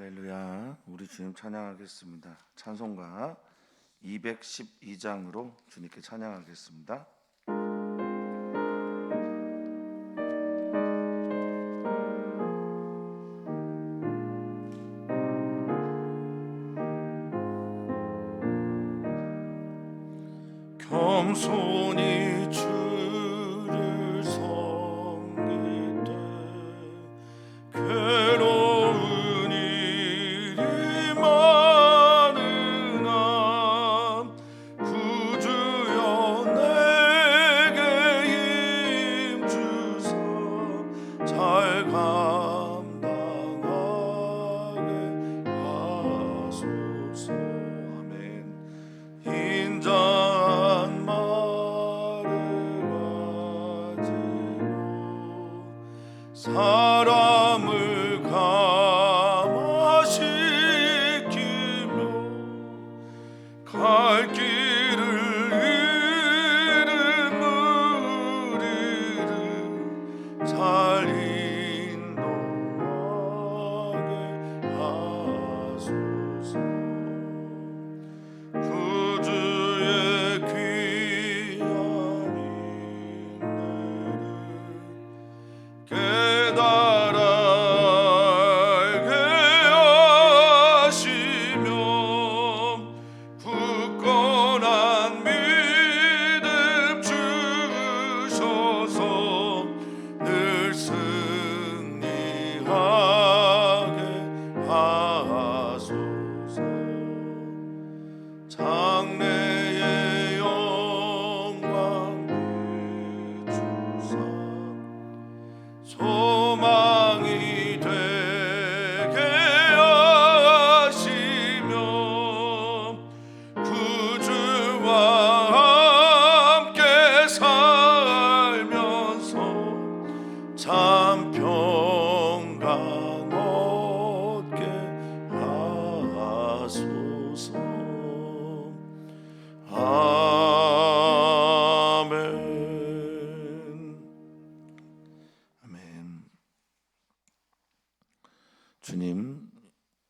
할렐루야. 우리 주님 찬양하겠습니다. 찬송가 212장으로 주님께 찬양하겠습니다. 겸손히 주를 섬기되 괴로운 일이 많으나 구주여 내게 힘주사 잘 감당하게 하소서. 아멘. 인자한 말을 가지고 사람을 감화시키며 갈 길을 잃은 무리를 잘 인도하게 하소서. 구주의 귀한 인내를 깨달아 알게 하시며 굳건한 믿음 주셔서 늘 승리하게 하소서. 장래의 영광 비추사 소망이 되게 하시며 구주와 함께 살면서 참 평강 얻게 하소서. 아멘. 아멘. 주님,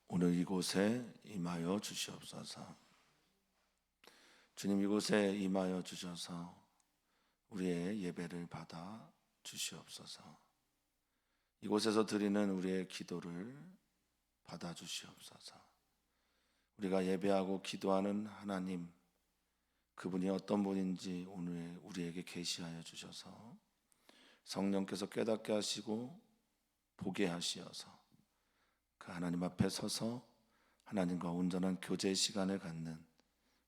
오늘 이곳에 임하여 주시옵소서. 주님, 이곳에 임하여 주셔서 우리의 예배를 받아 주시옵소서. 이곳에서 드리는 우리의 기도를 받아 주시옵소서. 우리가 예배하고 기도하는 하나님, 그분이 어떤 분인지 오늘 우리에게 계시하여 주셔서 성령께서 깨닫게 하시고 보게 하시어서 그 하나님 앞에 서서 하나님과 온전한 교제 시간을 갖는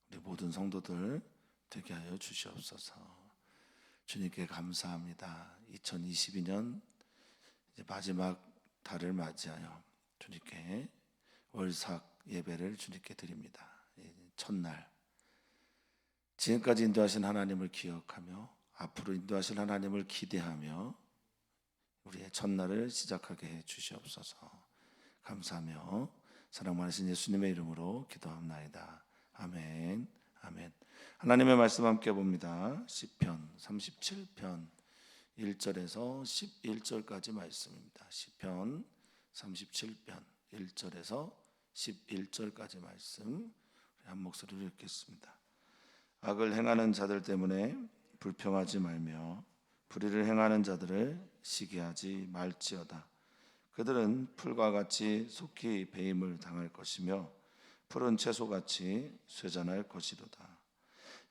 우리 모든 성도들 되게 하여 주시옵소서. 주님께 감사합니다. 2022년 이제 마지막 달을 맞이하여 주님께 월삭 예배를 주님께 드립니다. 첫날 지금까지 인도하신 하나님을 기억하며 앞으로 인도하실 하나님을 기대하며 우리의 첫날을 시작하게 해 주시옵소서. 감사하며 사랑 많으신 예수님의 이름으로 기도합나이다. 아멘. 아멘. 하나님의 말씀 함께 봅니다. 시편 37편 1절에서 11절까지 말씀입니다. 시편 37편 1절에서 11절까지 말씀 한 목소리로 읽겠습니다. 악을 행하는 자들 때문에 불평하지 말며 불의를 행하는 자들을 시기하지 말지어다. 그들은 풀과 같이 속히 배임을 당할 것이며 푸른 채소같이 쇠잔할 것이로다.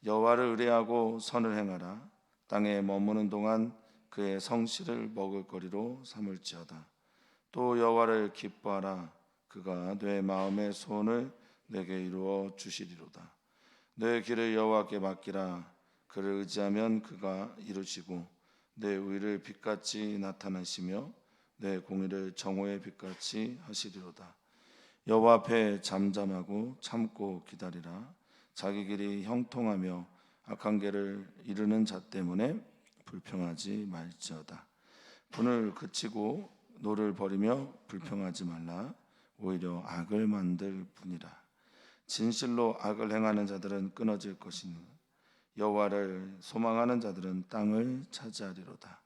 여호와를 의뢰하고 선을 행하라. 땅에 머무는 동안 그의 성실을 먹을 거리로 삼을지어다. 또 여호와를 기뻐하라. 그가 내 마음의 소원을 내게 이루어 주시리로다. 내 길을 여호와께 맡기라. 그를 의지하면 그가 이루시고 내 의를 빛같이 나타내시며 내 공의를 정오의 빛같이 하시리로다. 여호와 앞에 잠잠하고 참고 기다리라. 자기 길이 형통하며 악한 길을 이루는 자 때문에 불평하지 말지어다. 분을 그치고 노를 버리며 불평하지 말라. 오히려 악을 만들 뿐이라. 진실로 악을 행하는 자들은 끊어질 것이니 여호와를 소망하는 자들은 땅을 차지하리로다.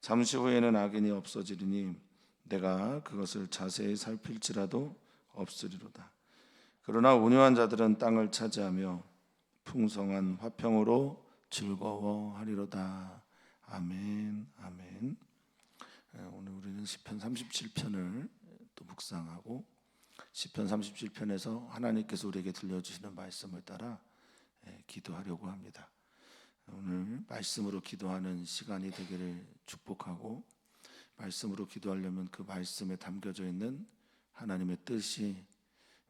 잠시 후에는 악인이 없어지리니 내가 그것을 자세히 살필지라도 없으리로다. 그러나 온유한 자들은 땅을 차지하며 풍성한 화평으로 즐거워하리로다. 아멘. 아멘. 오늘 우리는 시편 37편을 또 묵상하고 시편 37편에서 하나님께서 우리에게 들려주시는 말씀을 따라 기도하려고 합니다. 오늘 말씀으로 기도하는 시간이 되기를 축복하고, 말씀으로 기도하려면 그 말씀에 담겨져 있는 하나님의 뜻이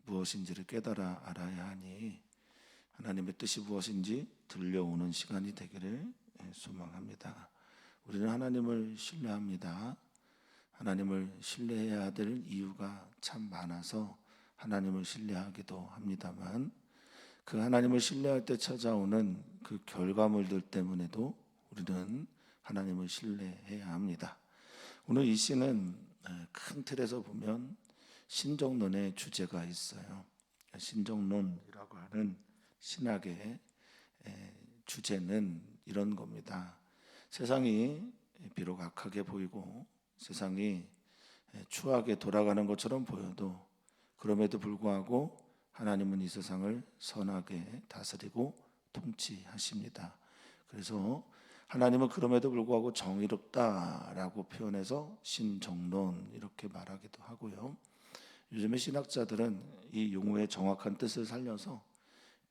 무엇인지를 깨달아 알아야 하니, 하나님의 뜻이 무엇인지 들려오는 시간이 되기를 소망합니다. 우리는 하나님을 신뢰합니다. 하나님을 신뢰해야 될 이유가 참 많아서 하나님을 신뢰하기도 합니다만, 그 하나님을 신뢰할 때 찾아오는 그 결과물들 때문에도 우리는 하나님을 신뢰해야 합니다. 오늘 이 시는 큰 틀에서 보면 신정론의 주제가 있어요. 신정론이라고 하는 신학의 주제는 이런 겁니다. 세상이 비록 악하게 보이고 세상이 추하게 돌아가는 것처럼 보여도, 그럼에도 불구하고 하나님은 이 세상을 선하게 다스리고 통치하십니다. 그래서 하나님은 그럼에도 불구하고 정의롭다라고 표현해서 신정론 이렇게 말하기도 하고요. 요즘에 신학자들은 이 용어의 정확한 뜻을 살려서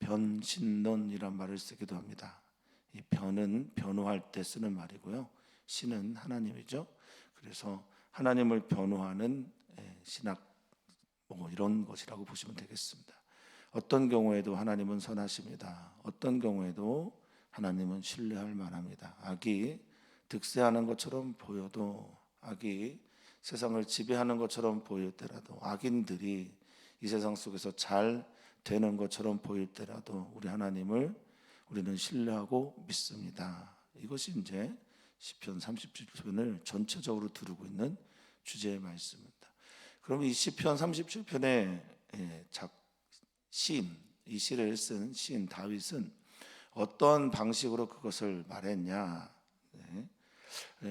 변신론이란 말을 쓰기도 합니다. 이 변은 변호할 때 쓰는 말이고요, 신은 하나님이죠. 그래서 하나님을 변호하는 신학 이런 것이라고 보시면 되겠습니다. 어떤 경우에도 하나님은 선하십니다. 어떤 경우에도 하나님은 신뢰할 만합니다. 악이 득세하는 것처럼 보여도, 악이 세상을 지배하는 것처럼 보일 때라도, 악인들이 이 세상 속에서 잘 되는 것처럼 보일 때라도 우리 하나님을 우리는 신뢰하고 믿습니다. 이것이 이제 시편 37편을 전체적으로 두르고 있는 주제의 말씀입니다. 그럼 이 시편 37편의 시인, 이 시를 쓴 시인 다윗은 어떤 방식으로 그것을 말했냐?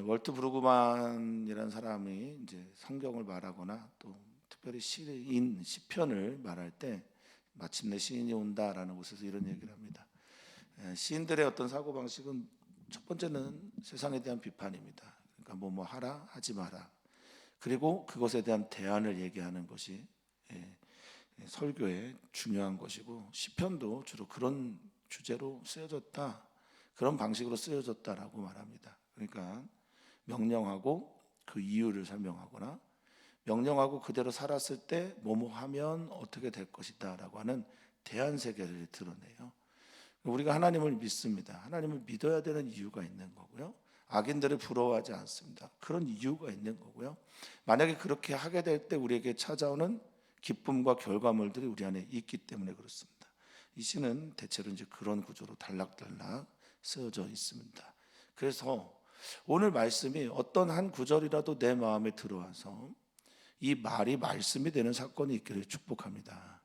월트 브루그만이라는 사람이 이제 성경을 말하거나 또 특별히 시인, 시편을 말할 때 마침내 시인이 온다라는 곳에서 이런 얘기를 합니다. 시인들의 어떤 사고 방식은 첫 번째는 세상에 대한 비판입니다. 그러니까 뭐 하라, 하지 마라. 그리고 그것에 대한 대안을 얘기하는 것이 설교의 중요한 것이고, 시편도 주로 그런 주제로 쓰여졌다, 그런 방식으로 쓰여졌다라고 말합니다. 그러니까 명령하고 그 이유를 설명하거나, 명령하고 그대로 살았을 때 뭐뭐 하면 어떻게 될 것이다라고 하는 대안 세계를 드러내요. 우리가 하나님을 믿습니다. 하나님을 믿어야 되는 이유가 있는 거고요, 악인들을 부러워하지 않습니다. 그런 이유가 있는 거고요, 만약에 그렇게 하게 될 때 우리에게 찾아오는 기쁨과 결과물들이 우리 안에 있기 때문에 그렇습니다. 이 시는 대체로 이제 그런 구조로 단락단락 쓰여져 있습니다. 그래서 오늘 말씀이 어떤 한 구절이라도 내 마음에 들어와서 이 말이 말씀이 되는 사건이 있기를 축복합니다.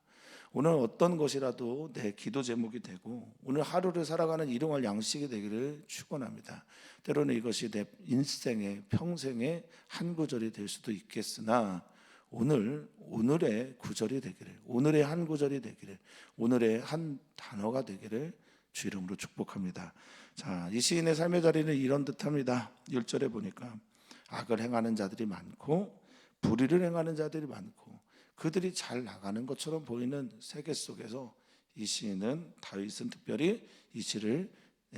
오늘 어떤 것이라도 내 기도 제목이 되고 오늘 하루를 살아가는 일용할 양식이 되기를 축원합니다. 때로는 이것이 내 인생의 평생의 한 구절이 될 수도 있겠으나, 오늘의 구절이 되기를, 오늘의 한 구절이 되기를, 오늘의 한 단어가 되기를 주 이름으로 축복합니다. 자, 이 시인의 삶의 자리는 이런 듯합니다. 1절에 보니까 악을 행하는 자들이 많고 불의를 행하는 자들이 많고 그들이 잘 나가는 것처럼 보이는 세계 속에서 이 시인은, 다윗은 특별히 이 시를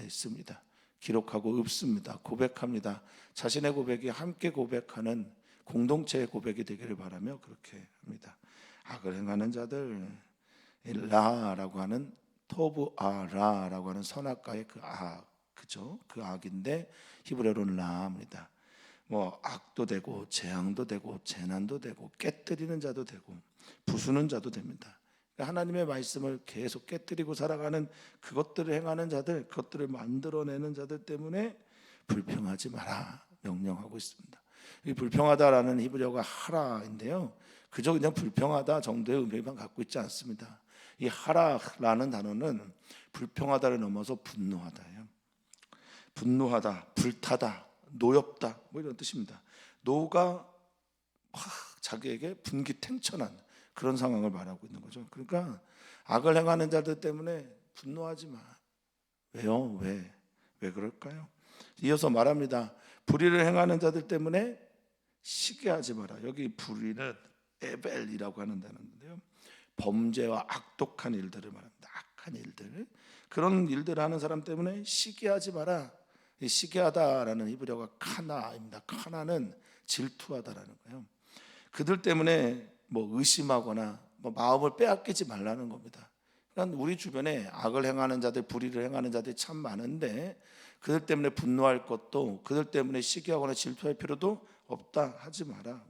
씁니다. 기록하고 읊습니다. 고백합니다. 자신의 고백이 함께 고백하는 공동체의 고백이 되기를 바라며 그렇게 합니다. 악을 행하는 자들, 라라고 하는 토브아라라고 하는 선악과의 그 악, 그죠? 그 악인데 히브리어로는 라입니다. 악도 되고 재앙도 되고 재난도 되고 깨뜨리는 자도 되고 부수는 자도 됩니다. 하나님의 말씀을 계속 깨뜨리고 살아가는 그것들을 행하는 자들, 그것들을 만들어내는 자들 때문에 불평하지 마라 명령하고 있습니다. 이 불평하다라는 히브리어가 하라인데요, 그저 그냥 불평하다 정도의 의미만 갖고 있지 않습니다. 이 하라라는 단어는 불평하다를 넘어서 분노하다예요. 분노하다, 불타다, 노엽다 이런 뜻입니다. 노가 자기에게 분기탱천한 그런 상황을 말하고 있는 거죠. 그러니까 악을 행하는 자들 때문에 분노하지 마. 왜요? 왜 그럴까요? 이어서 말합니다. 불의를 행하는 자들 때문에 시기하지 마라. 여기 불의는 에벨이라고 하는 단어인데요, 범죄와 악독한 일들을 말합니다. 악한 일들, 그런 일들을 하는 사람 때문에 시기하지 마라. 이 시기하다라는 히브리어가 카나입니다. 카나는 질투하다라는 거예요. 그들 때문에 뭐 의심하거나 뭐 마음을 빼앗기지 말라는 겁니다. 그러니까 우리 주변에 악을 행하는 자들, 불의를 행하는 자들이 참 많은데 그들 때문에 분노할 것도, 그들 때문에 시기하거나 질투할 필요도 없다 하지 마라.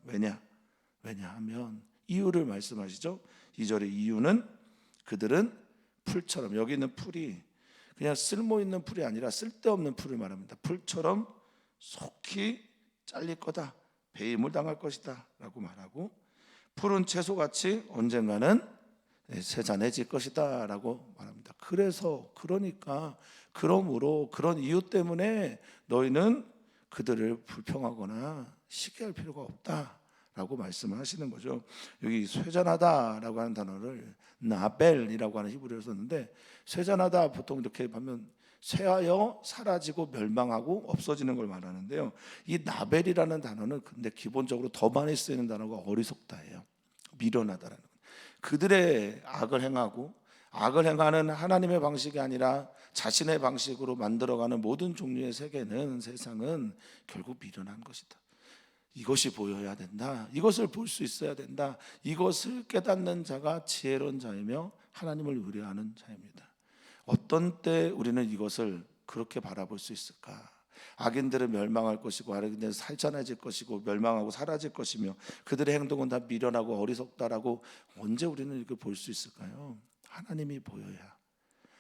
왜냐하면 이유를 말씀하시죠. 2절의 이유는 그들은 풀처럼, 여기 있는 풀이 그냥 쓸모있는 풀이 아니라 쓸데없는 풀을 말합니다. 풀처럼 속히 잘릴 거다, 배임을 당할 것이다 라고 말하고, 풀은 채소같이 언젠가는 세잔해질 것이다 라고 말합니다. 그러므로 그런 이유 때문에 너희는 그들을 불평하거나 시기할 필요가 없다 라고 말씀을 하시는 거죠. 여기 쇠잔하다라고 하는 단어를 나벨이라고 하는 히브리어로 썼는데, 쇠잔하다 보통 이렇게 보면 쇠하여 사라지고 멸망하고 없어지는 걸 말하는데요, 이 나벨이라는 단어는 근데 기본적으로 더 많이 쓰이는 단어가 어리석다예요. 미련하다라는 거예요. 그들의 악을 행하는 하나님의 방식이 아니라 자신의 방식으로 만들어가는 모든 종류의 세상은 결국 미련한 것이다. 이것이 보여야 된다. 이것을 볼 수 있어야 된다. 이것을 깨닫는 자가 지혜로운 자이며 하나님을 의뢰하는 자입니다. 어떤 때 우리는 이것을 그렇게 바라볼 수 있을까? 악인들은 멸망할 것이고 악인들은 살찬해질 것이고 멸망하고 사라질 것이며 그들의 행동은 다 미련하고 어리석다라고 언제 우리는 이렇게 볼 수 있을까요? 하나님이 보여야,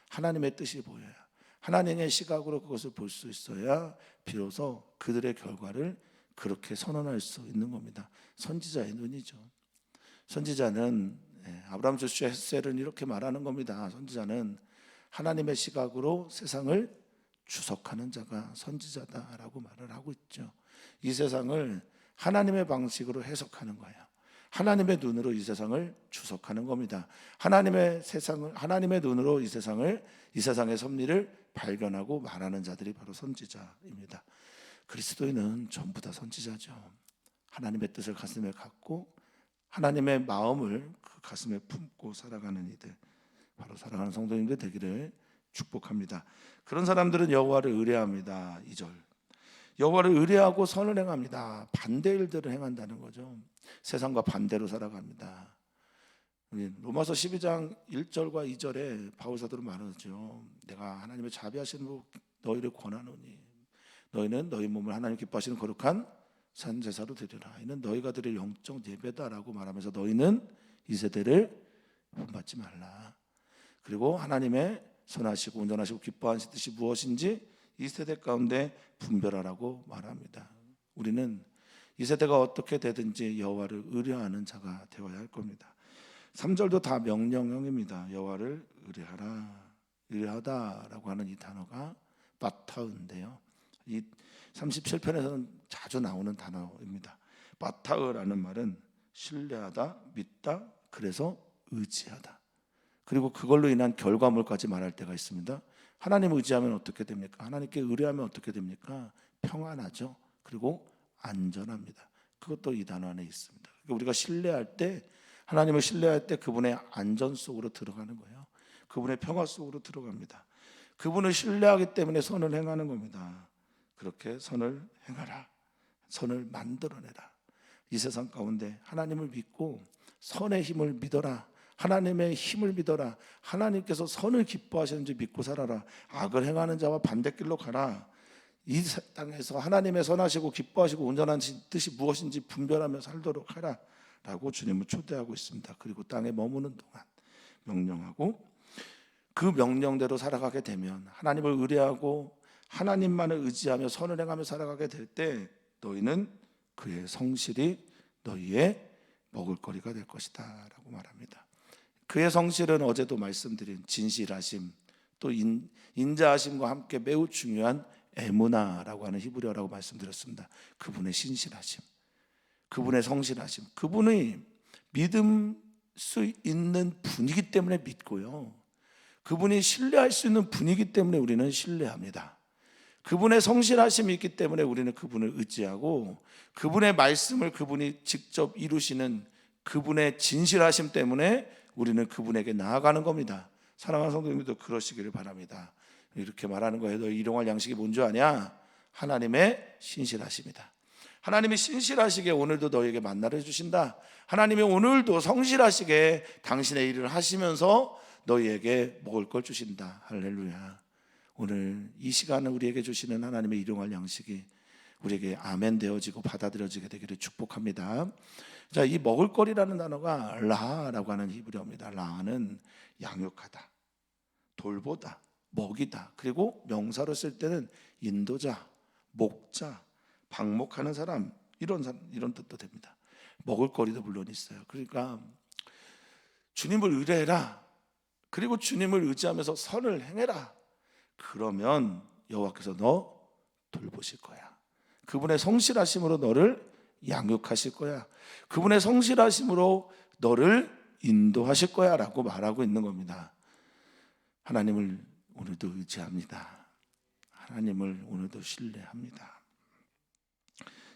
하나님의 뜻이 보여야, 하나님의 시각으로 그것을 볼 수 있어야 비로소 그들의 결과를 그렇게 선언할 수 있는 겁니다. 선지자의 눈이죠. 선지자는 아브라함 조슈아 헷셀은 이렇게 말하는 겁니다. 선지자는 하나님의 시각으로 세상을 주석하는 자가 선지자다라고 말을 하고 있죠. 이 세상을 하나님의 방식으로 해석하는 거예요. 하나님의 눈으로 이 세상을 주석하는 겁니다. 하나님의 눈으로 이 세상의 섭리를 발견하고 말하는 자들이 바로 선지자입니다. 그리스도인은 전부 다 선지자죠. 하나님의 뜻을 가슴에 갖고 하나님의 마음을 그 가슴에 품고 살아가는 이들, 바로 사랑하는 성도님들 되기를 축복합니다. 그런 사람들은 여호와를 의뢰합니다. 2절, 여호와를 의뢰하고 선을 행합니다. 반대 일들을 행한다는 거죠. 세상과 반대로 살아갑니다. 로마서 12장 1절과 2절에 바울 사도로 말하죠. 내가 하나님의 자비하신 후 너희를 권하노니 너희는 너희 몸을 하나님 기뻐하시는 거룩한 산 제사로 드리라. 이는 너희가 드릴 영적 예배다라고 말하면서 너희는 이 세대를 본받지 말라. 그리고 하나님의 선하시고 온전하시고 기뻐하시는 뜻이 무엇인지 이 세대 가운데 분별하라고 말합니다. 우리는 이 세대가 어떻게 되든지 여호와를 의뢰하는 자가 되어야 할 겁니다. 3절도 다 명령형입니다. 여호와를 의뢰하다라고 하는 이 단어가 바타은데요, 이 37편에서는 자주 나오는 단어입니다. 바타으라는 말은 신뢰하다, 믿다, 그래서 의지하다, 그리고 그걸로 인한 결과물까지 말할 때가 있습니다. 하나님 의지하면 어떻게 됩니까? 하나님께 의뢰하면 어떻게 됩니까? 평안하죠. 그리고 안전합니다. 그것도 이 단어 안에 있습니다. 그러니까 우리가 신뢰할 때, 하나님을 신뢰할 때 그분의 안전 속으로 들어가는 거예요. 그분의 평화 속으로 들어갑니다. 그분을 신뢰하기 때문에 선을 행하는 겁니다. 그렇게 선을 행하라. 선을 만들어내라. 이 세상 가운데 하나님을 믿고 선의 힘을 믿어라. 하나님의 힘을 믿어라. 하나님께서 선을 기뻐하시는지 믿고 살아라. 악을 행하는 자와 반대길로 가라. 이 땅에서 하나님의 선하시고 기뻐하시고 온전한 뜻이 무엇인지 분별하며 살도록 하라 라고 주님은 초대하고 있습니다. 그리고 땅에 머무는 동안 명령하고, 그 명령대로 살아가게 되면, 하나님을 의뢰하고 하나님만을 의지하며 선을 행하며 살아가게 될 때 너희는 그의 성실이 너희의 먹을거리가 될 것이다 라고 말합니다. 그의 성실은 어제도 말씀드린 진실하심, 또 인자하심과 함께 매우 중요한 에무나라고 하는 히브리어라고 말씀드렸습니다. 그분의 신실하심, 그분의 성실하심, 그분의 믿음 수 있는 분이기 때문에 믿고요. 그분이 신뢰할 수 있는 분이기 때문에 우리는 신뢰합니다. 그분의 성실하심이 있기 때문에 우리는 그분을 의지하고, 그분의 말씀을 그분이 직접 이루시는 그분의 진실하심 때문에 우리는 그분에게 나아가는 겁니다. 사랑하는 성도님들도 그러시기를 바랍니다. 이렇게 말하는 거예요. 너 일용할 양식이 뭔지 아냐? 하나님의 신실하심이다. 하나님이 신실하시게 오늘도 너에게 만나를 주신다. 하나님이 오늘도 성실하시게 당신의 일을 하시면서 너희에게 먹을 걸 주신다. 할렐루야. 오늘 이 시간을 우리에게 주시는 하나님의 일용할 양식이 우리에게 아멘 되어지고 받아들여지게 되기를 축복합니다. 자, 이 먹을거리라는 단어가 라라고 하는 히브리어입니다. 라는 양육하다, 돌보다, 먹이다. 그리고 명사로 쓸 때는 인도자, 목자, 방목하는 사람, 이런 뜻도 됩니다. 먹을거리도 물론 있어요. 그러니까 주님을 의뢰해라. 그리고 주님을 의지하면서 선을 행해라. 그러면 여호와께서 너 돌보실 거야. 그분의 성실하심으로 너를 양육하실 거야. 그분의 성실하심으로 너를 인도하실 거야 라고 말하고 있는 겁니다. 하나님을 오늘도 의지합니다. 하나님을 오늘도 신뢰합니다.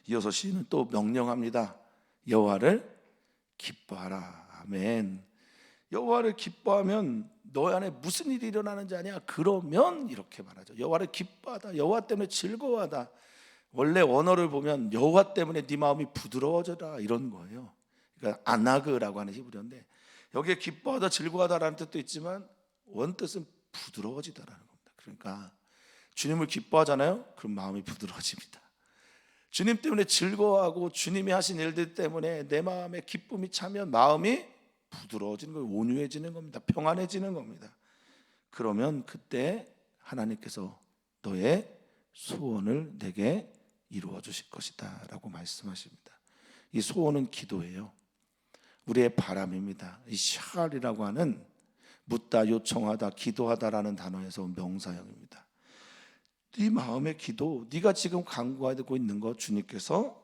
이어서 시인은 또 명령합니다. 여호와를 기뻐하라. 아멘. 여호와를 기뻐하면 너희 안에 무슨 일이 일어나는지 아냐? 그러면 이렇게 말하죠. 여호와를 기뻐하다. 여호와 때문에 즐거워하다. 원래 원어를 보면 여호와 때문에 네 마음이 부드러워져라 이런 거예요. 그러니까 아나그라고 하는 히브리어인데, 여기에 기뻐하다, 즐거워하다라는 뜻도 있지만 원뜻은 부드러워지다라는 겁니다. 그러니까 주님을 기뻐하잖아요. 그럼 마음이 부드러워집니다. 주님 때문에 즐거워하고 주님이 하신 일들 때문에 내 마음에 기쁨이 차면 마음이 부드러워지는 거예요. 온유해지는 겁니다. 평안해지는 겁니다. 그러면 그때 하나님께서 너의 소원을 내게 이루어 주실 것이다 라고 말씀하십니다. 이 소원은 기도예요. 우리의 바람입니다. 이 샤갈이라고 하는 묻다, 요청하다, 기도하다라는 단어에서 온 명사형입니다. 네 마음의 기도, 네가 지금 간구하고 있는 것 주님께서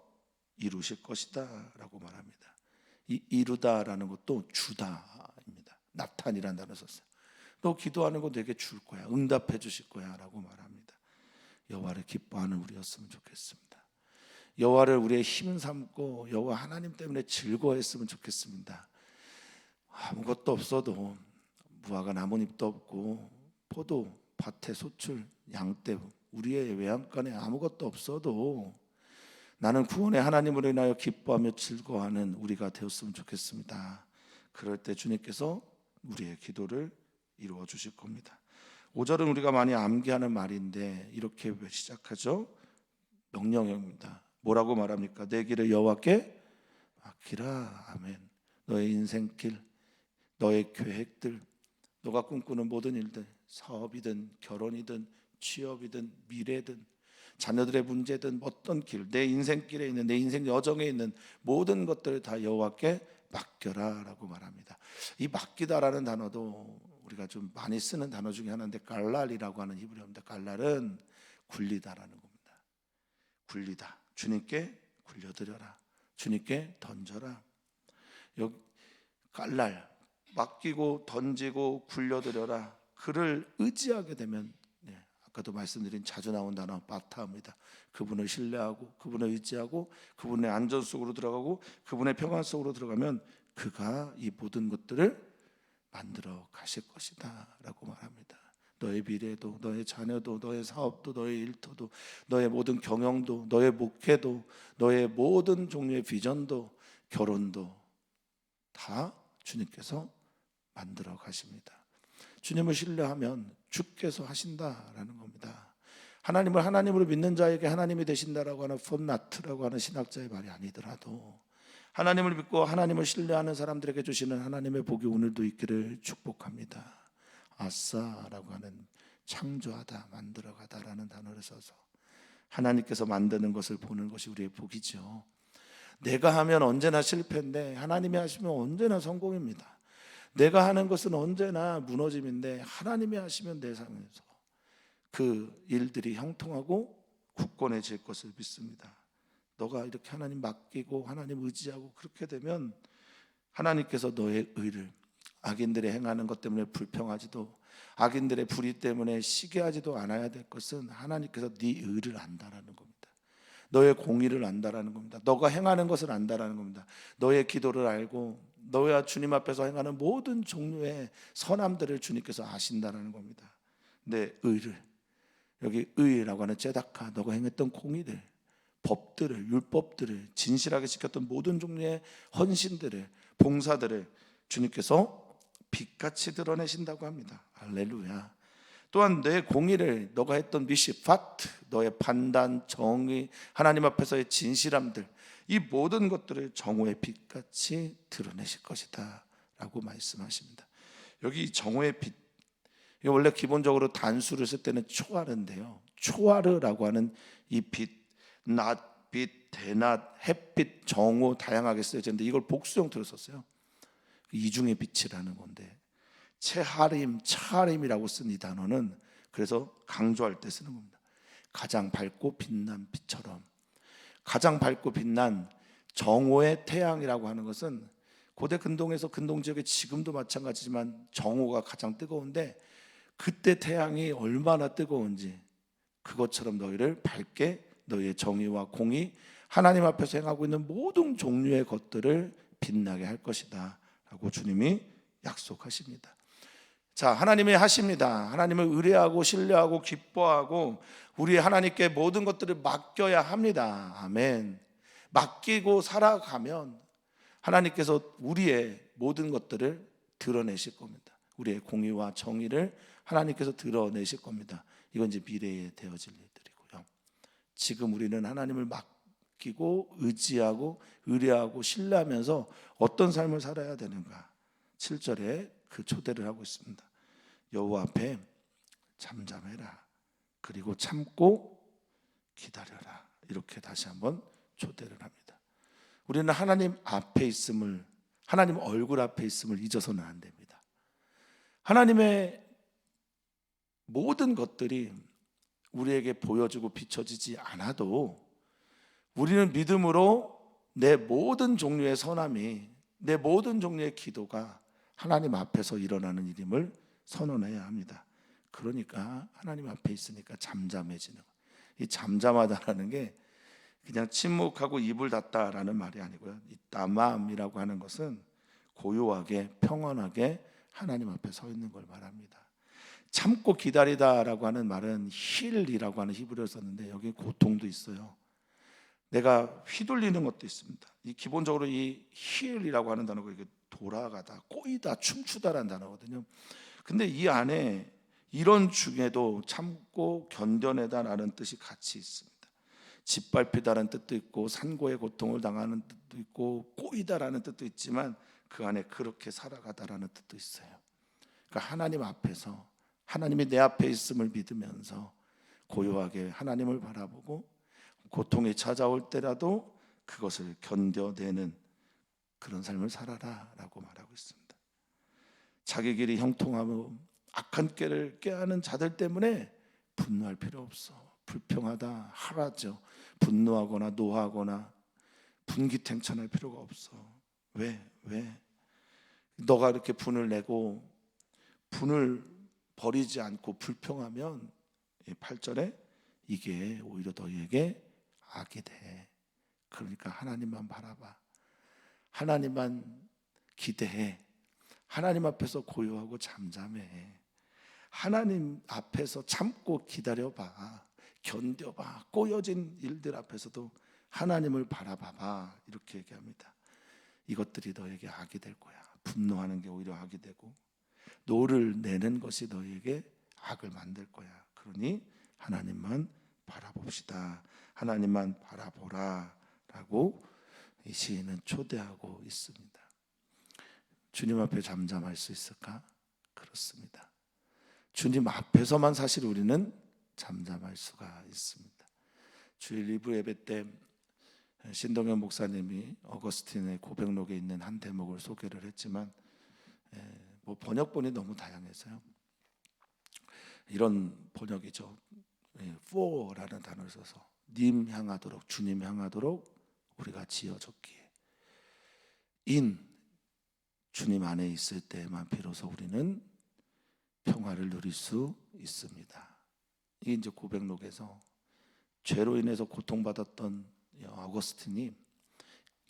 이루실 것이다 라고 말합니다. 이 이루다라는 것도 주다입니다. 나탄이라는 단어 썼어요. 너 기도하는 거 내게 줄 거야, 응답해 주실 거야 라고 말합니다. 여호와를 기뻐하는 우리였으면 좋겠습니다. 여호와를 우리의 힘 삼고 여호와 하나님 때문에 즐거워했으면 좋겠습니다. 아무것도 없어도, 무화과 나뭇잎도 없고 포도 밭에 소출, 양떼, 우리의 외양간에 아무것도 없어도 나는 구원의 하나님으로 인하여 기뻐하며 즐거워하는 우리가 되었으면 좋겠습니다. 그럴 때 주님께서 우리의 기도를 이루어 주실 겁니다. 5절은 우리가 많이 암기하는 말인데 이렇게 시작하죠. 명령형입니다. 뭐라고 말합니까? 내 길을 여호와께 맡기라. 아멘. 너의 인생길, 너의 계획들, 너가 꿈꾸는 모든 일들, 사업이든 결혼이든 취업이든 미래든 자녀들의 문제든 어떤 길, 내 인생길에 있는, 내 인생 여정에 있는 모든 것들을 다 여호와께 맡겨라 라고 말합니다. 이 맡기다라는 단어도 우리가 좀 많이 쓰는 단어 중에 하나인데, 갈랄이라고 하는 히브리어입니다. 갈랄은 굴리다라는 겁니다. 굴리다, 주님께 굴려드려라, 주님께 던져라. 여기 갈랄, 맡기고 던지고 굴려드려라. 그를 의지하게 되면, 아까도 말씀드린 자주 나온 단어 바타입니다. 그분을 신뢰하고 그분을 의지하고 그분의 안전 속으로 들어가고 그분의 평안 속으로 들어가면 그가 이 모든 것들을 만들어 가실 것이다 라고 말합니다. 너의 미래도, 너의 자녀도, 너의 사업도, 너의 일터도, 너의 모든 경영도, 너의 목회도, 너의 모든 종류의 비전도, 결혼도 다 주님께서 만들어 가십니다. 주님을 신뢰하면 주께서 하신다라는 겁니다. 하나님을 하나님으로 믿는 자에게 하나님이 되신다라고 하는 폰나트라고 하는 신학자의 말이 아니더라도 하나님을 믿고 하나님을 신뢰하는 사람들에게 주시는 하나님의 복이 오늘도 있기를 축복합니다. 아싸라고 하는 창조하다, 만들어가다라는 단어를 써서 하나님께서 만드는 것을 보는 것이 우리의 복이죠. 내가 하면 언제나 실패인데 하나님이 하시면 언제나 성공입니다. 내가 하는 것은 언제나 무너짐인데 하나님이 하시면 내 삶에서 그 일들이 형통하고 굳건해질 것을 믿습니다. 너가 이렇게 하나님 맡기고 하나님 의지하고 그렇게 되면 하나님께서 너의 의를 악인들의 행하는 것 때문에 불평하지도 악인들의 불의 때문에 시기하지도 않아야 될 것은 하나님께서 네 의를 안다라는 겁니다. 너의 공의를 안다라는 겁니다. 너가 행하는 것을 안다라는 겁니다. 너의 기도를 알고 너와 주님 앞에서 행하는 모든 종류의 선함들을 주님께서 아신다라는 겁니다. 내 의를, 여기 의라고 하는 제다카, 너가 행했던 공의들, 법들을, 율법들을, 진실하게 지켰던 모든 종류의 헌신들을, 봉사들을 주님께서 빛같이 드러내신다고 합니다. 할렐루야. 또한 내 공의를, 너가 했던 미시파트, 너의 판단, 정의, 하나님 앞에서의 진실함들, 이 모든 것들을 정오의 빛같이 드러내실 것이다 라고 말씀하십니다. 여기 정오의 빛, 원래 기본적으로 단수를 쓸 때는 초아르인데요, 초아르라고 하는 이 빛, 낮빛, 대낮, 햇빛, 정오 다양하게 쓰여지는데 이걸 복수 형태로 썼어요. 이중의 빛이라는 건데, 체하림, 차하림이라고 쓴 이 단어는 그래서 강조할 때 쓰는 겁니다. 가장 밝고 빛난 빛처럼. 가장 밝고 빛난 정오의 태양이라고 하는 것은 고대 근동에서 근동 지역에 지금도 마찬가지지만 정오가 가장 뜨거운데, 그때 태양이 얼마나 뜨거운지 그것처럼 너희를 밝게, 너희의 정의와 공의, 하나님 앞에서 행하고 있는 모든 종류의 것들을 빛나게 할 것이다 라고 주님이 약속하십니다. 자, 하나님이 하십니다. 하나님을 의뢰하고 신뢰하고 기뻐하고 우리 하나님께 모든 것들을 맡겨야 합니다. 아멘. 맡기고 살아가면 하나님께서 우리의 모든 것들을 드러내실 겁니다. 우리의 공의와 정의를 하나님께서 드러내실 겁니다. 이건 이제 미래에 되어질 일들이고요. 지금 우리는 하나님을 맡기고 의지하고 의뢰하고 신뢰하면서 어떤 삶을 살아야 되는가? 7절에 그 초대를 하고 있습니다. 여호와 앞에 잠잠해라, 그리고 참고 기다려라. 이렇게 다시 한번 초대를 합니다. 우리는 하나님 앞에 있음을, 하나님 얼굴 앞에 있음을 잊어서는 안 됩니다. 하나님의 모든 것들이 우리에게 보여지고 비춰지지 않아도 우리는 믿음으로 내 모든 종류의 선함이, 내 모든 종류의 기도가 하나님 앞에서 일어나는 일임을 선언해야 합니다. 그러니까 하나님 앞에 있으니까 잠잠해지는 거예요. 이 잠잠하다라는 게 그냥 침묵하고 입을 닫다라는 말이 아니고요. 이 따맘이라고 하는 것은 고요하게 평온하게 하나님 앞에 서 있는 걸 말합니다. 참고 기다리다라고 하는 말은 힐이라고 하는 히브리어를 썼는데 여기 고통도 있어요. 내가 휘둘리는 것도 있습니다. 이 기본적으로 이 힐이라고 하는 단어가 이게 돌아가다, 꼬이다, 춤추다라는 단어거든요. 근데 이 안에 이런 중에도 참고 견뎌내다라는 뜻이 같이 있습니다. 짓밟히다라는 뜻도 있고 산고의 고통을 당하는 뜻도 있고 꼬이다라는 뜻도 있지만 그 안에 그렇게 살아가다라는 뜻도 있어요. 그러니까 하나님 앞에서, 하나님이 내 앞에 있음을 믿으면서 고요하게 하나님을 바라보고 고통이 찾아올 때라도 그것을 견뎌내는 그런 삶을 살아라 라고 말하고 있습니다. 자기 길이 형통하고 악한 꾀를 꾀하는 자들 때문에 분노할 필요 없어. 불평하다 하라죠. 분노하거나 노하거나 분기탱천할 필요가 없어. 왜? 너가 이렇게 분을 내고 분을 버리지 않고 불평하면 8절에 이게 오히려 너희에게 악이 돼. 그러니까 하나님만 바라봐. 하나님만 기대해. 하나님 앞에서 고요하고 잠잠해. 하나님 앞에서 참고 기다려봐. 견뎌봐. 꼬여진 일들 앞에서도 하나님을 바라봐봐. 이렇게 얘기합니다. 이것들이 너에게 악이 될 거야. 분노하는 게 오히려 악이 되고 노를 내는 것이 너에게 악을 만들 거야. 그러니 하나님만 바라봅시다. 하나님만 바라보라 라고 이 시인은 초대하고 있습니다. 주님 앞에 잠잠할 수 있을까? 그렇습니다. 주님 앞에서만 사실 우리는 잠잠할 수가 있습니다. 주일 리브 예배 때 신동현 목사님이 어거스틴의 고백록에 있는 한 대목을 소개를 했지만 뭐 번역본이 너무 다양해서요. 이런 번역이죠. for라는 단어를 써서 님 향하도록, 주님 향하도록 우리가 지어졌기에 in, 주님 안에 있을 때만 비로소 우리는 평화를 누릴 수 있습니다. 이게 이제 고백록에서 죄로 인해서 고통받았던 아우구스틴이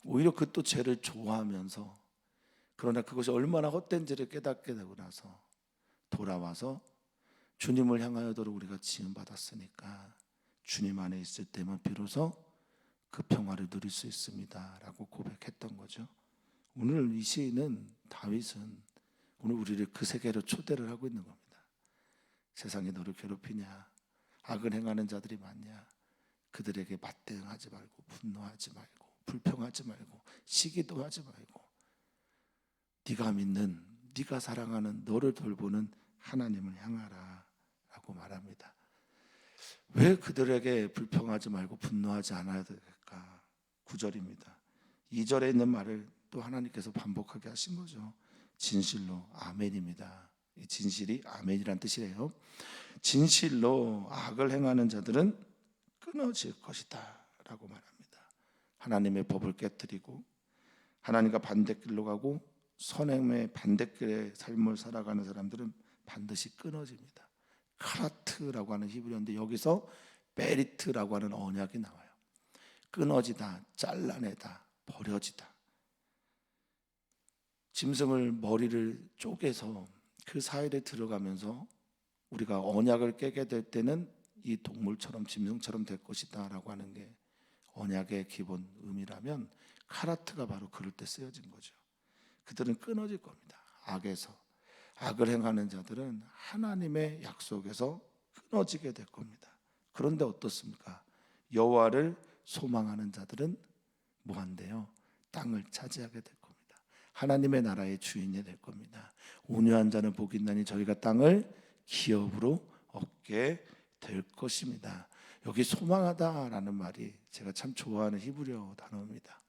오히려 그 또 죄를 좋아하면서, 그러나 그것이 얼마나 헛된지를 깨닫게 되고 나서 돌아와서 주님을 향하여도록 우리가 지음받았으니까 주님 안에 있을 때만 비로소 그 평화를 누릴 수 있습니다 라고 고백했던 거죠. 오늘 이 시인은, 다윗은 오늘 우리를 그 세계로 초대를 하고 있는 겁니다. 세상이 너를 괴롭히냐, 악을 행하는 자들이 많냐, 그들에게 맞대응하지 말고 분노하지 말고 불평하지 말고 시기도 하지 말고 네가 믿는, 네가 사랑하는, 너를 돌보는 하나님을 향하라 라고 말합니다. 왜 그들에게 불평하지 말고 분노하지 않아야 될까? 9절입니다. 2절에 있는 말을 또 하나님께서 반복하게 하신 거죠. 진실로 아멘입니다. 이 진실이 아멘이란 뜻이에요. 진실로 악을 행하는 자들은 끊어질 것이다 라고 말합니다. 하나님의 법을 깨뜨리고 하나님과 반대길로 가고 선행의 반대길의 삶을 살아가는 사람들은 반드시 끊어집니다. 카라트라고 하는 히브리어인데 여기서 베리트라고 하는 언약이 나와요. 끊어지다, 잘라내다, 버려지다. 짐승을 머리를 쪼개서 그 사이에 들어가면서 우리가 언약을 깨게 될 때는 이 동물처럼 짐승처럼 될 것이다 라고 하는 게 언약의 기본 의미라면, 카라트가 바로 그럴 때 쓰여진 거죠. 그들은 끊어질 겁니다. 악에서. 악을 행하는 자들은 하나님의 약속에서 끊어지게 될 겁니다. 그런데 어떻습니까? 여호와를 소망하는 자들은 뭐한대요? 땅을 차지하게 될 겁니다. 하나님의 나라의 주인이 될 겁니다. 온유한 자는 복이 있나니 저희가 땅을 기업으로 얻게 될 것입니다. 여기 소망하다라는 말이 제가 참 좋아하는 히브리어 단어입니다.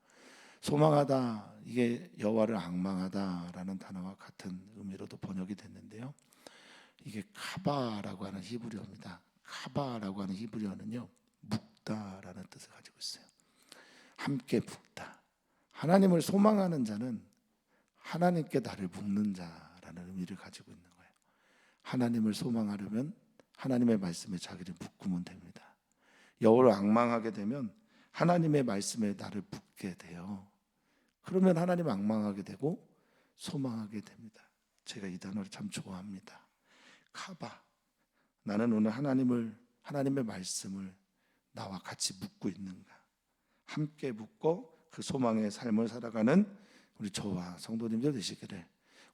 소망하다, 이게 여호와를 앙망하다라는 단어와 같은 의미로도 번역이 됐는데요. 이게 카바라고 하는 히브리어입니다. 카바라고 하는 히브리어는요, 묵다라는 뜻을 가지고 있어요. 함께 묵다. 하나님을 소망하는 자는 하나님께 나를 묵는 자라는 의미를 가지고 있는 거예요. 하나님을 소망하려면 하나님의 말씀에 자기를 묶으면 됩니다. 여호와를 앙망하게 되면 하나님의 말씀에 나를 묶게 돼요. 그러면 하나님 앙망하게 되고 소망하게 됩니다. 제가 이 단어를 참 좋아합니다. 카바. 나는 오늘 하나님의 말씀을 나와 같이 묶고 있는가? 함께 묶고 그 소망의 삶을 살아가는 우리 저와 성도님들 되시기를,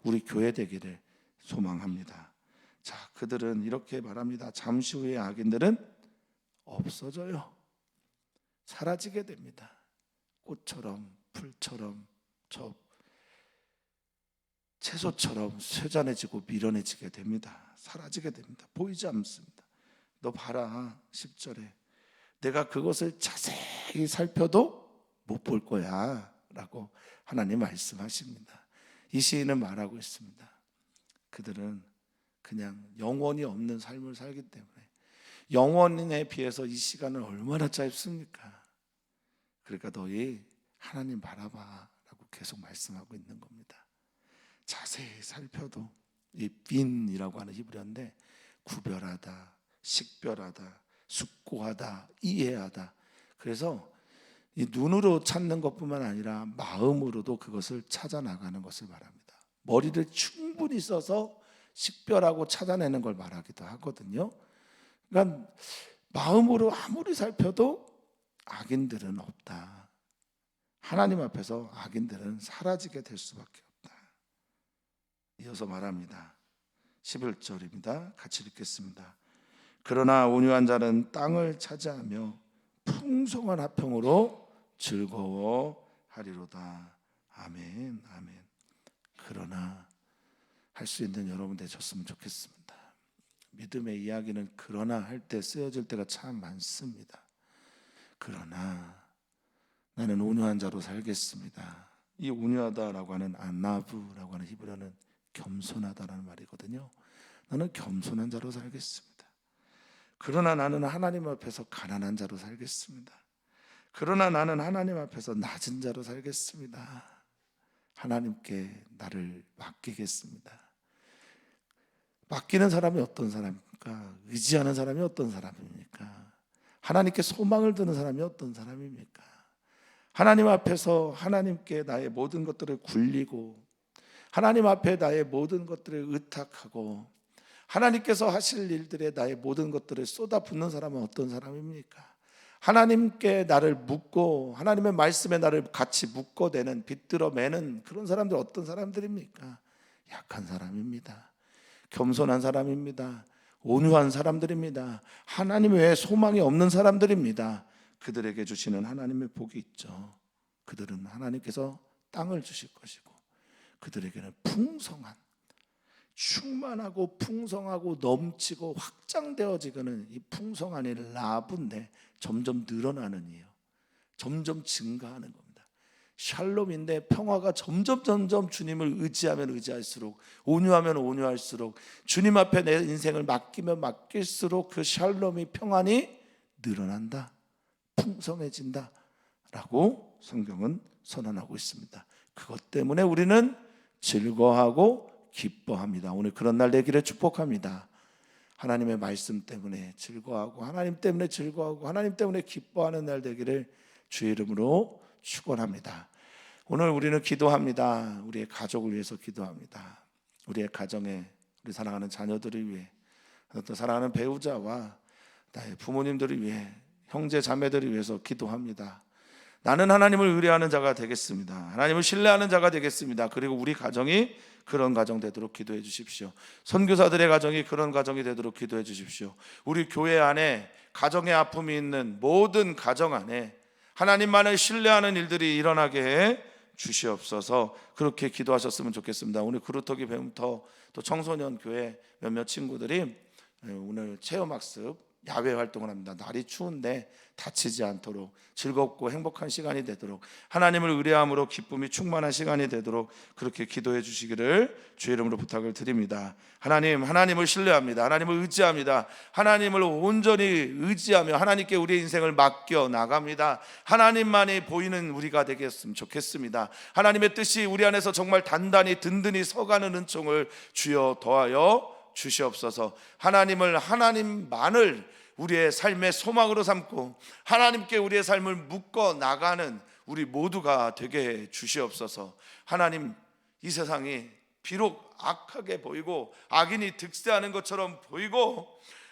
우리 교회 되기를 소망합니다. 자, 그들은 이렇게 말합니다. 잠시 후에 악인들은 없어져요. 사라지게 됩니다. 꽃처럼, 풀처럼, 저 채소처럼 쇠잔해지고 미련해지게 됩니다. 사라지게 됩니다. 보이지 않습니다. 너 봐라, 10절에 내가 그것을 자세히 살펴도 못 볼 거야 라고 하나님 말씀하십니다. 이 시인은 말하고 있습니다. 그들은 그냥 영원히 없는 삶을 살기 때문에, 영원에 비해서 이 시간은 얼마나 짧습니까? 그러니까 너희 하나님 바라봐 라고 계속 말씀하고 있는 겁니다. 자세히 살펴도, 이 빈이라고 하는 히브리어인데 구별하다, 식별하다, 숙고하다, 이해하다. 그래서 이 눈으로 찾는 것뿐만 아니라 마음으로도 그것을 찾아 나가는 것을 말합니다. 머리를 충분히 써서 식별하고 찾아내는 걸 말하기도 하거든요. 그러니까 마음으로 아무리 살펴도 악인들은 없다. 하나님 앞에서 악인들은 사라지게 될 수밖에 없다. 이어서 말합니다. 11절입니다. 같이 읽겠습니다. 그러나 온유한 자는 땅을 차지하며 풍성한 화평으로 즐거워하리로다. 아멘, 아멘. 그러나 할 수 있는 여러분 되셨으면 좋겠습니다. 믿음의 이야기는 그러나 할 때 쓰여질 때가 참 많습니다. 그러나 나는 온유한 자로 살겠습니다. 이 온유하다라고 하는 아나브라고 하는 히브리어는 겸손하다라는 말이거든요. 나는 겸손한 자로 살겠습니다. 그러나 나는 하나님 앞에서 가난한 자로 살겠습니다. 그러나 나는 하나님 앞에서 낮은 자로 살겠습니다. 하나님께 나를 맡기겠습니다. 맡기는 사람이 어떤 사람입니까? 의지하는 사람이 어떤 사람입니까? 하나님께 소망을 두는 사람이 어떤 사람입니까? 하나님 앞에서 하나님께 나의 모든 것들을 굴리고 하나님 앞에 나의 모든 것들을 의탁하고 하나님께서 하실 일들에 나의 모든 것들을 쏟아붓는 사람은 어떤 사람입니까? 하나님께 나를 묻고 하나님의 말씀에 나를 같이 묶어대는 빗들어 매는 그런 사람들 어떤 사람들입니까? 약한 사람입니다. 겸손한 사람입니다. 온유한 사람들입니다. 하나님 외에 소망이 없는 사람들입니다. 그들에게 주시는 하나님의 복이 있죠. 그들은 하나님께서 땅을 주실 것이고 그들에게는 풍성한, 충만하고 풍성하고 넘치고 확장되어지는 이 풍성한 이 라브인데 점점 늘어나는 이에요. 점점 증가하는 겁니다. 샬롬인데 평화가 점점 주님을 의지하면 의지할수록, 온유하면 온유할수록, 주님 앞에 내 인생을 맡기면 맡길수록 그 샬롬이, 평안이 늘어난다, 풍성해진다 라고 성경은 선언하고 있습니다. 그것 때문에 우리는 즐거워하고 기뻐합니다. 오늘 그런 날 되기를 축복합니다. 하나님의 말씀 때문에 즐거워하고 하나님 때문에 즐거워하고 하나님 때문에 기뻐하는 날 되기를 주의 이름으로 축원합니다. 오늘 우리는 기도합니다. 우리의 가족을 위해서 기도합니다. 우리의 가정에 우리 사랑하는 자녀들을 위해, 또 사랑하는 배우자와 나의 부모님들을 위해, 형제 자매들을 위해서 기도합니다. 나는 하나님을 의뢰하는 자가 되겠습니다. 하나님을 신뢰하는 자가 되겠습니다. 그리고 우리 가정이 그런 가정 되도록 기도해 주십시오. 선교사들의 가정이 그런 가정이 되도록 기도해 주십시오. 우리 교회 안에 가정의 아픔이 있는 모든 가정 안에 하나님만을 신뢰하는 일들이 일어나게 해 주시옵소서. 그렇게 기도하셨으면 좋겠습니다. 오늘 그루터기 배움터 또 청소년 교회 몇몇 친구들이 오늘 체험학습 야외 활동을 합니다. 날이 추운데 다치지 않도록 즐겁고 행복한 시간이 되도록 하나님을 의뢰함으로 기쁨이 충만한 시간이 되도록 그렇게 기도해 주시기를 주의 이름으로 부탁을 드립니다. 하나님을 신뢰합니다. 하나님을 의지합니다. 하나님을 온전히 의지하며 하나님께 우리의 인생을 맡겨 나갑니다. 하나님만이 보이는 우리가 되겠으면 좋겠습니다. 하나님의 뜻이 우리 안에서 정말 단단히 든든히 서가는 은총을 주여 더하여 주시옵소서. 하나님만을 우리의 삶의 소망으로 삼고 하나님께 우리의 삶을 묶어 나가는 우리 모두가 되게 주시옵소서. 하나님, 이 세상이 비록 악하게 보이고 악인이 득세하는 것처럼 보이고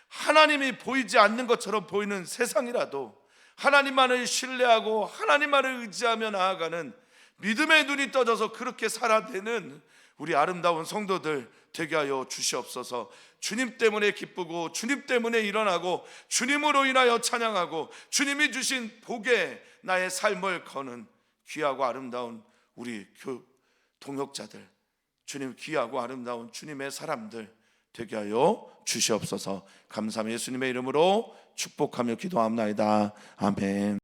하나님이 보이지 않는 것처럼 보이는 세상이라도 하나님만을 신뢰하고 하나님만을 의지하며 나아가는 믿음의 눈이 떠져서 그렇게 살아내는 우리 아름다운 성도들 되게 하여 주시옵소서. 주님 때문에 기쁘고 주님 때문에 일어나고 주님으로 인하여 찬양하고 주님이 주신 복에 나의 삶을 거는 귀하고 아름다운 우리 동역자들, 주님 귀하고 아름다운 주님의 사람들 되게 하여 주시옵소서. 감사하며 예수님의 이름으로 축복하며 기도합나이다. 아멘.